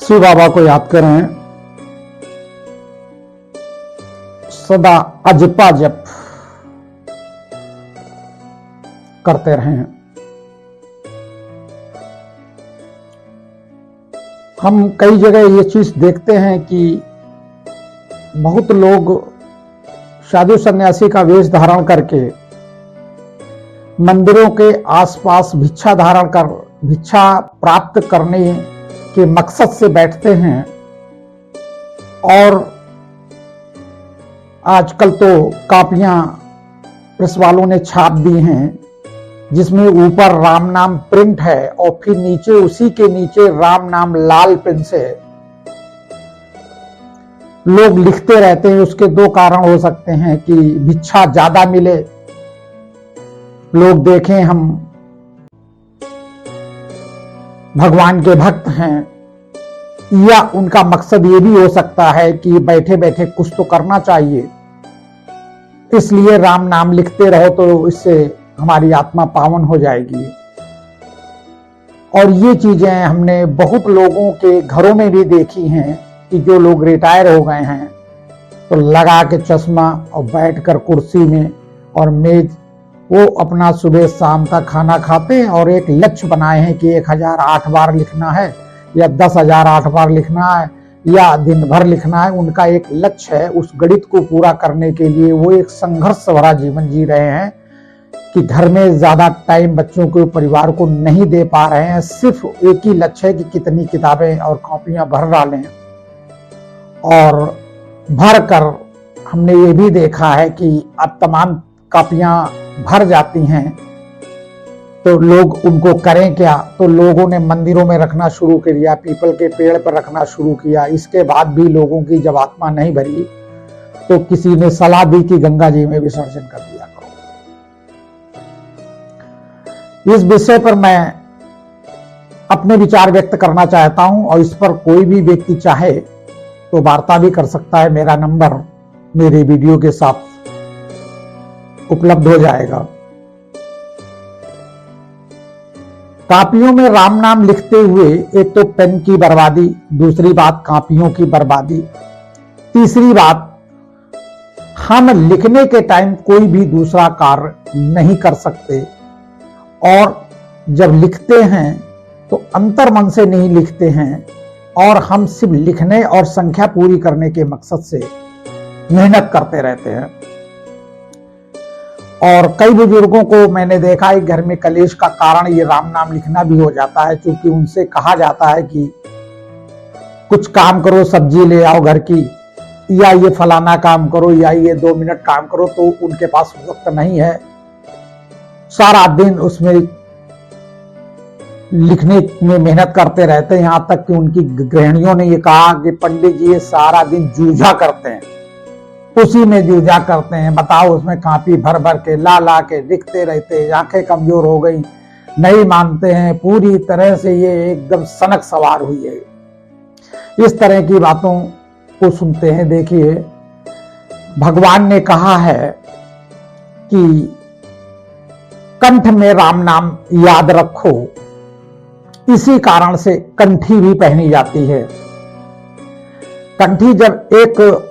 शिव बाबा को याद करें, सदा अजपा जप करते रहें। हम कई जगह ये चीज देखते हैं कि बहुत लोग साधु सन्यासी का वेश धारण करके मंदिरों के आसपास भिक्षा धारण कर भिक्षा प्राप्त करने के मकसद से बैठते हैं। और आजकल तो कापियां प्रेस वालों ने छाप दी हैं जिसमें ऊपर राम नाम प्रिंट है और फिर नीचे उसी के नीचे राम नाम लाल पेन से लोग लिखते रहते हैं। उसके दो कारण हो सकते हैं कि भिक्षा ज्यादा मिले, लोग देखें हम भगवान के भक्त हैं, या उनका मकसद ये भी हो सकता है कि बैठे बैठे कुछ तो करना चाहिए, इसलिए राम नाम लिखते रहो तो इससे हमारी आत्मा पावन हो जाएगी। और ये चीजें हमने बहुत लोगों के घरों में भी देखी हैं कि जो लोग रिटायर हो गए हैं तो लगा के चश्मा और बैठकर कुर्सी में और मेज वो अपना सुबह शाम तक खाना खाते हैं और एक लक्ष्य बनाए हैं कि 1008 बार लिखना है या 10,008 बार लिखना है या दिन भर लिखना है। उनका एक लक्ष्य है, उस गणित को पूरा करने के लिए वो एक संघर्ष भरा जीवन जी रहे हैं कि घर में ज्यादा टाइम बच्चों को परिवार को नहीं दे पा रहे हैं। सिर्फ एक ही लक्ष्य है कि कितनी किताबें और कॉपियां भर डालें। और भर कर हमने ये भी देखा है कि अब तमाम कॉपियां भर जाती हैं तो लोग उनको करें क्या, तो लोगों ने मंदिरों में रखना शुरू कर दिया, पीपल के पेड़ पर रखना शुरू किया। इसके बाद भी लोगों की जब आत्मा नहीं भरी तो किसी ने सलाह दी कि गंगा जी में विसर्जन कर दिया करो। इस विषय पर मैं अपने विचार व्यक्त करना चाहता हूं और इस पर कोई भी व्यक्ति चाहे तो वार्ता भी कर सकता है। मेरा नंबर मेरे वीडियो के साथ उपलब्ध हो जाएगा। कापियों में राम नाम लिखते हुए एक तो पेन की बर्बादी, दूसरी बात कापियों की बर्बादी, तीसरी बात हम लिखने के टाइम कोई भी दूसरा कार्य नहीं कर सकते। और जब लिखते हैं तो अंतर्मन से नहीं लिखते हैं और हम सिर्फ लिखने और संख्या पूरी करने के मकसद से मेहनत करते रहते हैं। और कई बुजुर्गों को मैंने देखा है घर में कलेश का कारण ये राम नाम लिखना भी हो जाता है, क्योंकि उनसे कहा जाता है कि कुछ काम करो, सब्जी ले आओ घर की, या ये फलाना काम करो, या ये 2 मिनट काम करो, तो उनके पास वक्त नहीं है। सारा दिन उसमें लिखने में मेहनत करते रहते हैं। यहां तक कि उनकी गृहिणियों ने ये कहा कि पंडित जी ये सारा दिन जूझा करते हैं, उसी में जूझा करते हैं। बताओ, उसमें कापी भर भर के ला के लिखते रहते हैं, आंखें कमजोर हो गई, नहीं मानते हैं, पूरी तरह से ये एकदम सनक सवार हुई है। इस तरह की बातों को सुनते हैं। देखिए, भगवान ने कहा है कि कंठ में राम नाम याद रखो, इसी कारण से कंठी भी पहनी जाती है। कंठी जब एक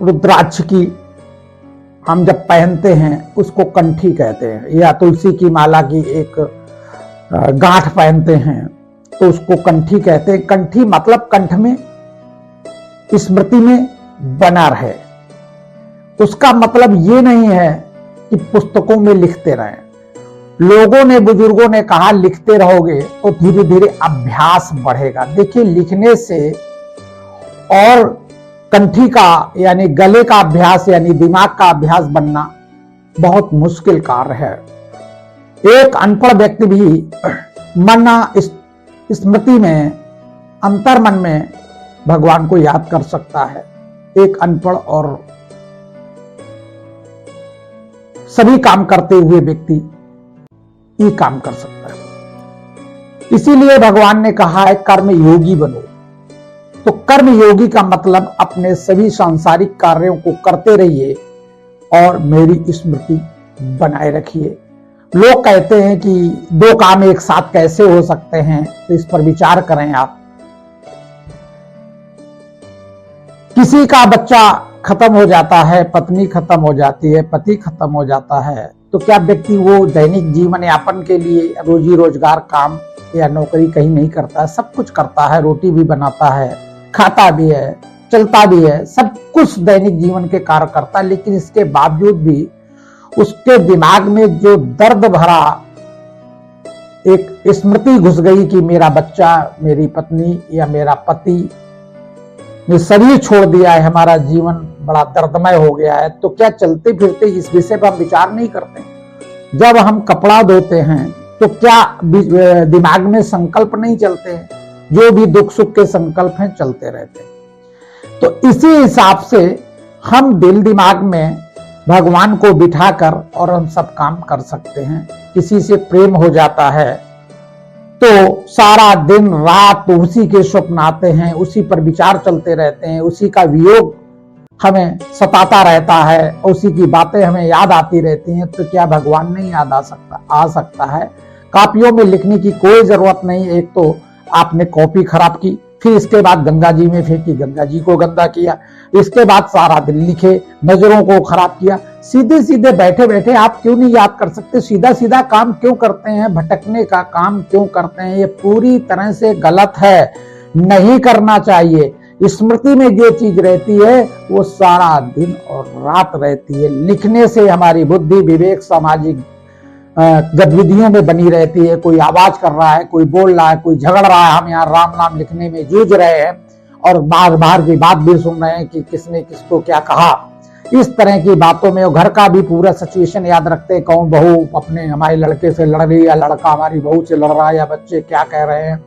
रुद्राक्ष की हम जब पहनते हैं उसको कंठी कहते हैं, या तुलसी की माला की एक गांठ पहनते हैं तो उसको कंठी कहते हैं। कंठी मतलब कंठ में स्मृति में बना रहे। उसका मतलब ये नहीं है कि पुस्तकों में लिखते रहें। लोगों ने, बुजुर्गों ने कहा लिखते रहोगे तो धीरे धीरे अभ्यास बढ़ेगा। देखिए, लिखने से और कंठी का यानी गले का अभ्यास यानी दिमाग का अभ्यास बनना बहुत मुश्किल कार्य है। एक अनपढ़ व्यक्ति भी मन स्मृति में, अंतर्मन में भगवान को याद कर सकता है। एक अनपढ़ और सभी काम करते हुए व्यक्ति ये काम कर सकता है। इसीलिए भगवान ने कहा है कर्म योगी बनो। तो कर्म योगी का मतलब अपने सभी सांसारिक कार्यों को करते रहिए और मेरी स्मृति बनाए रखिए। लोग कहते हैं कि 2 काम एक साथ कैसे हो सकते हैं, तो इस पर विचार करें आप। किसी का बच्चा खत्म हो जाता है, पत्नी खत्म हो जाती है, पति खत्म हो जाता है, तो क्या व्यक्ति वो दैनिक जीवन यापन के लिए रोजी रोजगार काम या नौकरी कहीं नहीं करता है? सब कुछ करता है, रोटी भी बनाता है, खाता भी है, चलता भी है, सब कुछ दैनिक जीवन के कार्य करता है, लेकिन इसके बावजूद भी उसके दिमाग में जो दर्द भरा एक स्मृति घुस गई कि मेरा बच्चा, मेरी पत्नी या मेरा पति ने शरीर छोड़ दिया है, हमारा जीवन बड़ा दर्दमय हो गया है, तो क्या चलते फिरते इस विषय पर हम विचार नहीं करते? जब हम कपड़ा धोते हैं तो क्या दिमाग में संकल्प नहीं चलते हैं? जो भी दुख सुख के संकल्प हैं चलते रहते हैं। तो इसी हिसाब से हम दिल दिमाग में भगवान को बिठाकर और हम सब काम कर सकते हैं। किसी से प्रेम हो जाता है तो सारा दिन रात उसी के स्वप्न आते हैं, उसी पर विचार चलते रहते हैं, उसी का वियोग हमें सताता रहता है, उसी की बातें हमें याद आती रहती हैं, तो क्या भगवान नहीं याद आ सकता है? कॉपियों में लिखने की कोई जरूरत नहीं। एक तो आपने कॉपी खराब की, फिर इसके बाद गंगा जी में फेंकी, गंगा जी को गंदा किया, इसके बाद सारा दिन लिखे, नजरों को खराब किया। सीधे सीधे बैठे बैठे आप क्यों नहीं याद कर सकते? सीधा सीधा काम क्यों करते हैं? भटकने का काम क्यों करते हैं? ये पूरी तरह से गलत है, नहीं करना चाहिए। स्मृति में जो चीज रहती है वो सारा दिन और रात रहती है। लिखने से हमारी बुद्धि, विवेक, सामाजिक गतिविधियों में बनी रहती है। कोई आवाज कर रहा है, कोई बोल रहा है, कोई झगड़ रहा है, हम यहाँ राम नाम लिखने में जूझ रहे हैं और बार बार की बात भी सुन रहे हैं कि किसने किसको क्या कहा। इस तरह की बातों में घर का भी पूरा सिचुएशन याद रखते हैं, कौन बहू अपने हमारे लड़के से लड़ रही है या लड़का हमारी बहू से लड़ रहा है या बच्चे क्या कह रहे हैं।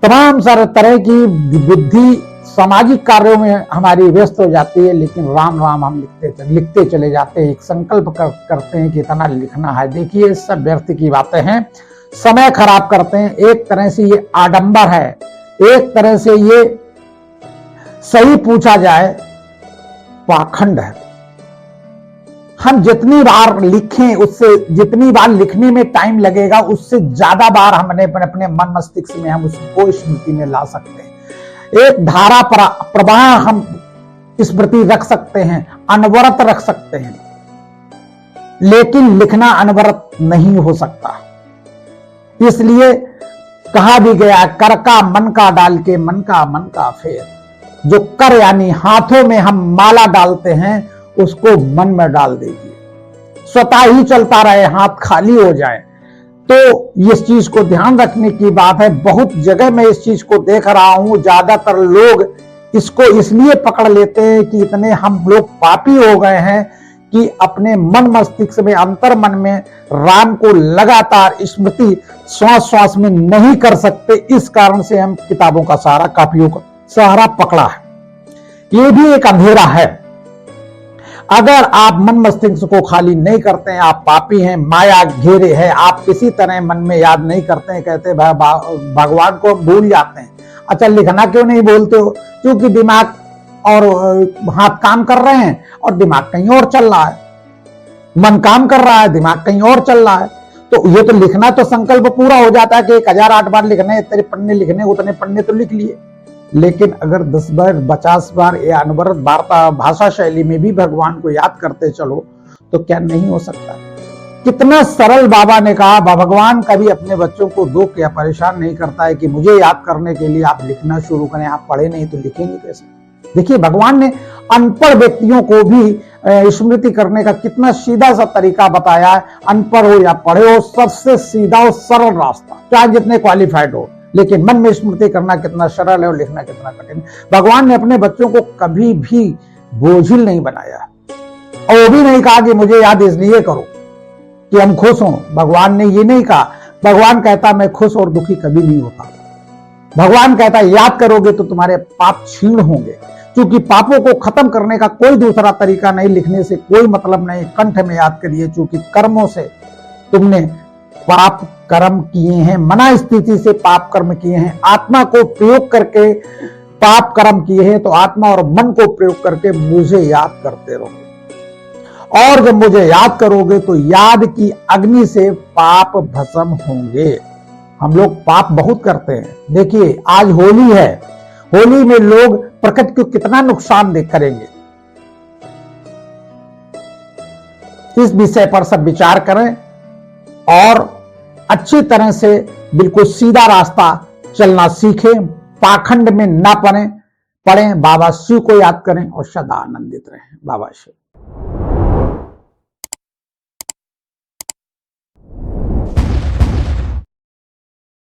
तमाम सारे तरह की बुद्धि सामाजिक कार्यों में हमारी व्यस्त हो जाती है, लेकिन राम राम हम लिखते चले जाते हैं। एक संकल्प करते हैं कि इतना लिखना है। देखिए, सब व्यर्थ की बातें हैं, समय खराब करते हैं। एक तरह से ये आडंबर है, एक तरह से ये सही पूछा जाए पाखंड है। हम जितनी बार लिखें, उससे जितनी बार लिखने में टाइम लगेगा उससे ज्यादा बार हमने अपने मन मस्तिष्क में हम उसको स्मृति में ला सकते हैं। एक धारा प्रवाह हम स्मृति रख सकते हैं, अनवरत रख सकते हैं, लेकिन लिखना अनवरत नहीं हो सकता। इसलिए कहा भी गया, कर का मन का डाल के मन का फेर। जो कर यानी हाथों में हम माला डालते हैं उसको मन में डाल दीजिए। स्वतः ही चलता रहे, हाथ खाली हो जाए। तो इस चीज को ध्यान रखने की बात है। बहुत जगह मैं इस चीज को देख रहा हूं, ज्यादातर लोग इसको इसलिए पकड़ लेते हैं कि इतने हम लोग पापी हो गए हैं कि अपने मन मस्तिष्क में, अंतर मन में राम को लगातार स्मृति श्वास श्वास में नहीं कर सकते। इस कारण से हम किताबों का सहारा, कापियों का सहारा पकड़ा है। ये भी एक अंधेरा है। अगर आप मन मस्तिष्क को खाली नहीं करते हैं, आप पापी हैं, माया घेरे है, आप किसी तरह मन में याद नहीं करते हैं, कहते भगवान को भूल जाते हैं। अच्छा, लिखना क्यों नहीं बोलते हो? क्योंकि दिमाग और हाथ काम कर रहे हैं और दिमाग कहीं और चल रहा है। मन काम कर रहा है, दिमाग कहीं और चल रहा है। तो ये तो लिखना तो संकल्प पूरा हो जाता है कि 1008 बार लिखने, इतने पन्ने लिखने, उतने पन्ने तो लिख लिए। लेकिन अगर 10 बार 50 बार या अनवरत वार्ता भाषा शैली में भी भगवान को याद करते चलो तो क्या नहीं हो सकता? कितना सरल बाबा ने कहा, भगवान कभी अपने बच्चों को दुख या परेशान नहीं करता है कि मुझे याद करने के लिए आप लिखना शुरू करें। आप पढ़े नहीं तो लिखेंगे कैसे? देखिए, भगवान ने अनपढ़ व्यक्तियों को भी स्मृति करने का कितना सीधा सा तरीका बताया है। अनपढ़ हो या पढ़े हो, सबसे सीधा और सरल रास्ता, चाहे जितने क्वालिफाइड हो, लेकिन मन में स्मृति करना कितना सरल है और लिखना कितना कठिन। भगवान ने अपने बच्चों को कभी भी बोझिल नहीं बनाया और वो भी नहीं कहा कि मुझे याद इसलिए करो कि हम खुश हों। भगवान ने ये नहीं कहा। भगवान कहता मैं खुश और दुखी कभी नहीं होता। भगवान कहता याद करोगे तो तुम्हारे पाप क्षीण होंगे, क्योंकि पापों को खत्म करने का कोई दूसरा तरीका नहीं, लिखने से कोई मतलब नहीं। कंठ में याद करिए, क्योंकि कर्मों से तुमने पाप कर्म किए हैं, मना स्थिति से पाप कर्म किए हैं, आत्मा को प्रयोग करके पाप कर्म किए हैं, तो आत्मा और मन को प्रयोग करके मुझे याद करते रहोगे। और जब मुझे याद करोगे तो याद की अग्नि से पाप भस्म होंगे। हम लोग पाप बहुत करते हैं। देखिए, आज होली है, होली में लोग प्रकृति को कितना नुकसान दे करेंगे। इस विषय पर सब विचार करें और अच्छी तरह से बिल्कुल सीधा रास्ता चलना सीखें, पाखंड में ना पड़े। बाबा शिव को याद करें और सदा आनंदित रहें। बाबा शिव।